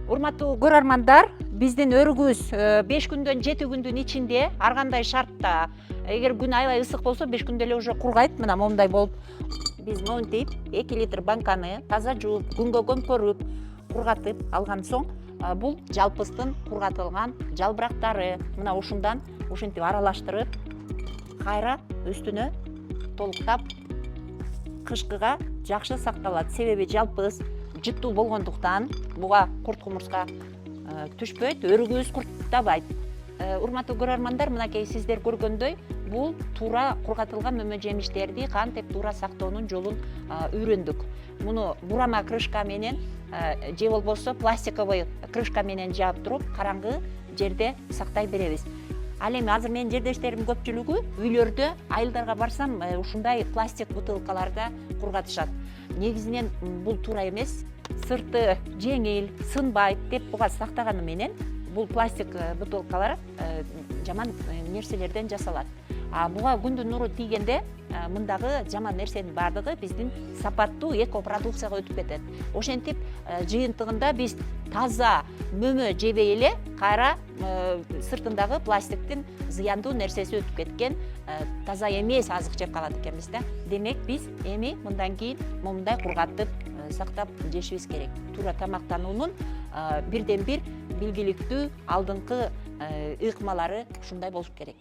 Урматтуу көрөрмандар, биздин өрүгүбүз 5 күндөн 7 күндүн ичинде ар кандай шартта, эгер күн аябай ысык болсо 5 күндө эле уже кургайт. Мына момундай болуп, биз монтип 2 литр банканы таза жууп, күнгө көмкөрүп, кургатып алган соң, бул жалпыстын кургатылган жалбырактары. Мына ушундан ушинтип аралаштырып, кайра үстүнө толуктап кышкыга жакшы сакталат. Себеби жалпыз жыттуу болгондуктан буга курт кумурска түшпөйт, өрүгүбүз курттабайт. Урматтуу көрөрмандар, мынакей сиздер көргөндөй, бул туура кургатылган мөмө жемиштерди кантип туура сактоонун жолун үйрөндүк. Муну бурама крышка менен же болбосо пластиковый крышка менен жаап туруп, караңгы жерде сактай беребиз. Ал эми азыр менин жердештеримдин көпчүлүгү үйлөрдө айылдарга барсам, ушундай пластик бутылкаларда кургатышат. Негизинен бул туура эмес. Сырты жеңил, сынбайт деп буга сактаганы менен бул пластик бутылкалар жаман нерселерден жасалат. Буга күндүн нуру тийгенде мындагы жаман нерсенин баардыгы биздин сапаттуу эко продукцияга өтүп кетет. Ошентип жыйынтыгында биз таза мөмө жебей эле кайра сыртындагы пластиктин зыяндуу нерсеси өтүп кеткен таза эмес азык жеп калат экенбиз да. Демек биз эми мындан кийин момундай кургатып сактап жешибиз керек. Туура тамактануунун бирден бир белгиликтүү алдыңкы ыкмалары ушундай болуш керек.